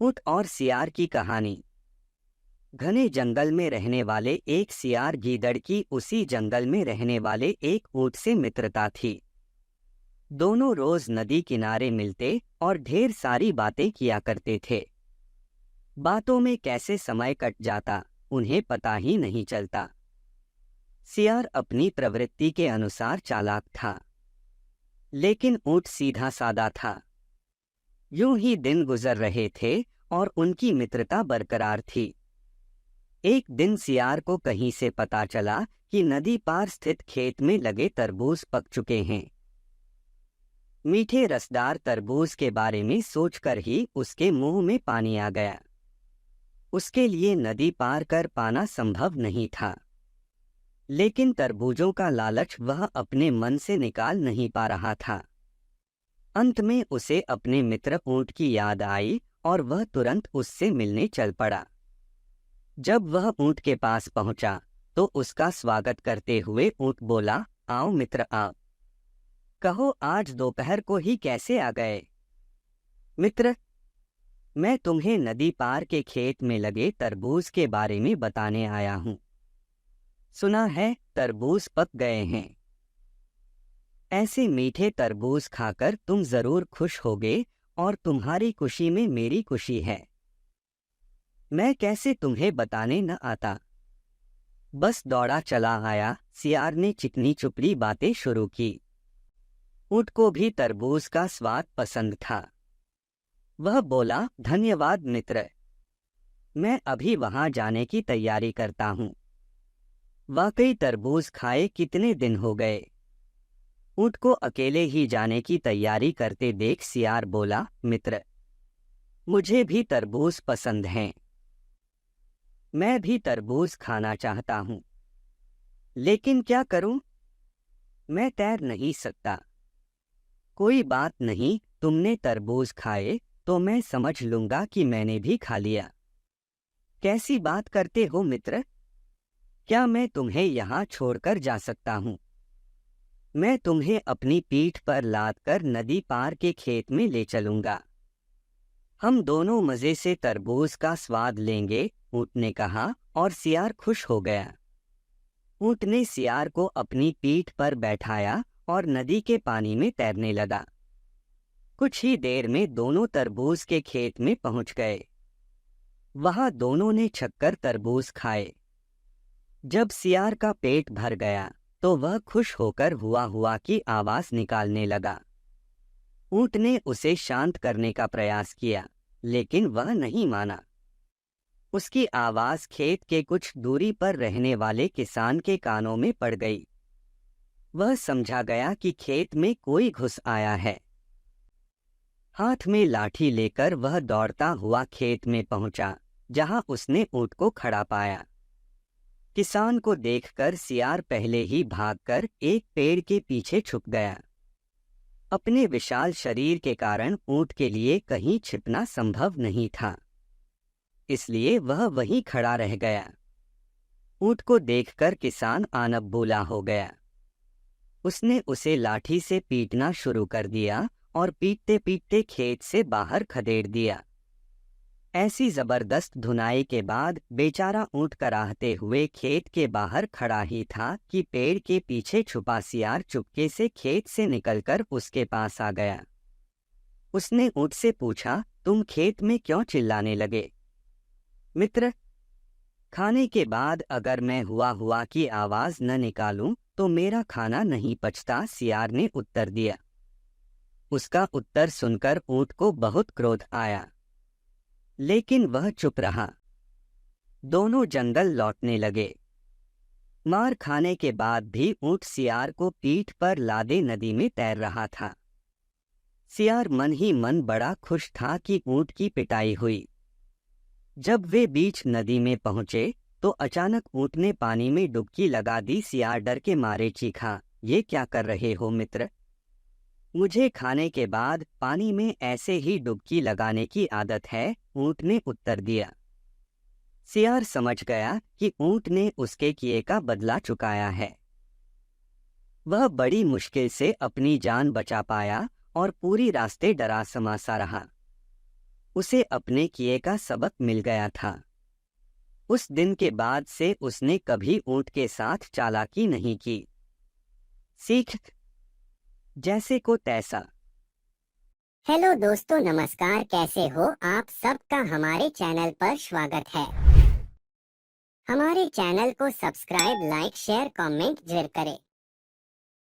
ऊंट और सियार की कहानी। घने जंगल में रहने वाले एक सियार गीदड़ की उसी जंगल में रहने वाले एक ऊंट से मित्रता थी। दोनों रोज नदी किनारे मिलते और ढेर सारी बातें किया करते थे। बातों में कैसे समय कट जाता उन्हें पता ही नहीं चलता। सियार अपनी प्रवृत्ति के अनुसार चालाक था, लेकिन ऊंट सीधा सादा था। यूं ही दिन गुजर रहे थे और उनकी मित्रता बरकरार थी। एक दिन सियार को कहीं से पता चला कि नदी पार स्थित खेत में लगे तरबूज पक चुके हैं। मीठे रसदार तरबूज के बारे में सोचकर ही उसके मुंह में पानी आ गया। उसके लिए नदी पार कर पाना संभव नहीं था, लेकिन तरबूजों का लालच वह अपने मन से निकाल नहीं पा रहा था। अंत में उसे अपने मित्र ऊंट की याद आई और वह तुरंत उससे मिलने चल पड़ा। जब वह ऊंट के पास पहुंचा तो उसका स्वागत करते हुए ऊंट बोला, आओ मित्र आओ। कहो आज दोपहर को ही कैसे आ गए? मित्र, मैं तुम्हें नदी पार के खेत में लगे तरबूज के बारे में बताने आया हूं। सुना है तरबूज पक गए हैं। ऐसे मीठे तरबूज खाकर तुम जरूर खुश होगे और तुम्हारी खुशी में मेरी खुशी है। मैं कैसे तुम्हें बताने न आता। बस दौड़ा चला आया। सियार ने चिकनी चुपड़ी बातें शुरू की। ऊंट को भी तरबूज का स्वाद पसंद था। वह बोला, धन्यवाद मित्र, मैं अभी वहां जाने की तैयारी करता हूं। वाकई तरबूज खाए कितने दिन हो गए। ऊंट को अकेले ही जाने की तैयारी करते देख सियार बोला, मित्र, मुझे भी तरबूज पसंद हैं। मैं भी तरबूज खाना चाहता हूं, लेकिन क्या करूं? मैं तैर नहीं सकता। कोई बात नहीं, तुमने तरबूज खाए तो मैं समझ लूंगा कि मैंने भी खा लिया। कैसी बात करते हो मित्र? क्या मैं तुम्हें यहाँ छोड़कर जा सकता हूँ? मैं तुम्हें अपनी पीठ पर लाद कर नदी पार के खेत में ले चलूंगा। हम दोनों मजे से तरबूज का स्वाद लेंगे, ऊंट ने कहा और सियार खुश हो गया। ऊंट ने सियार को अपनी पीठ पर बैठाया और नदी के पानी में तैरने लगा। कुछ ही देर में दोनों तरबूज के खेत में पहुंच गए। वहां दोनों ने छक्कर तरबूज खाए। जब सियार का पेट भर गया तो वह खुश होकर हुआ हुआ की आवाज निकालने लगा। ऊंट ने उसे शांत करने का प्रयास किया, लेकिन वह नहीं माना। उसकी आवाज खेत के कुछ दूरी पर रहने वाले किसान के कानों में पड़ गई। वह समझा गया कि खेत में कोई घुस आया है। हाथ में लाठी लेकर वह दौड़ता हुआ खेत में पहुंचा, जहां उसने ऊंट को खड़ा पाया। किसान को देखकर सियार पहले ही भागकर एक पेड़ के पीछे छुप गया। अपने विशाल शरीर के कारण ऊंट के लिए कहीं छिपना संभव नहीं था, इसलिए वह वहीं खड़ा रह गया। ऊंट को देखकर किसान आनब बोला हो गया। उसने उसे लाठी से पीटना शुरू कर दिया और पीटते पीटते खेत से बाहर खदेड़ दिया। ऐसी जबरदस्त धुनाई के बाद बेचारा ऊंट कराहते हुए खेत के बाहर खड़ा ही था कि पेड़ के पीछे छुपा सियार चुपके से खेत से निकलकर उसके पास आ गया। उसने ऊंट से पूछा, तुम खेत में क्यों चिल्लाने लगे? मित्र, खाने के बाद अगर मैं हुआ हुआ की आवाज न निकालूं तो मेरा खाना नहीं पचता, सियार ने उत्तर दिया। उसका उत्तर सुनकर ऊंट को बहुत क्रोध आया, लेकिन वह चुप रहा। दोनों जंगल लौटने लगे। मार खाने के बाद भी ऊंट सियार को पीठ पर लादे नदी में तैर रहा था। सियार मन ही मन बड़ा खुश था कि ऊंट की पिटाई हुई। जब वे बीच नदी में पहुंचे तो अचानक ऊंट ने पानी में डुबकी लगा दी। सियार डर के मारे चीखा, ये क्या कर रहे हो मित्र? मुझे खाने के बाद पानी में ऐसे ही डुबकी लगाने की आदत है, ऊंट ने उत्तर दिया। सियार समझ गया कि ऊंट ने उसके किए का बदला चुकाया है। वह बड़ी मुश्किल से अपनी जान बचा पाया और पूरी रास्ते डरा समासा रहा। उसे अपने किए का सबक मिल गया था। उस दिन के बाद से उसने कभी ऊंट के साथ चालाकी नहीं की। सीख जैसे को तैसा। हेलो दोस्तों, नमस्कार। कैसे हो आप? सबका हमारे चैनल पर स्वागत है। हमारे चैनल को सब्सक्राइब, लाइक, शेयर, कमेंट जरूर करें।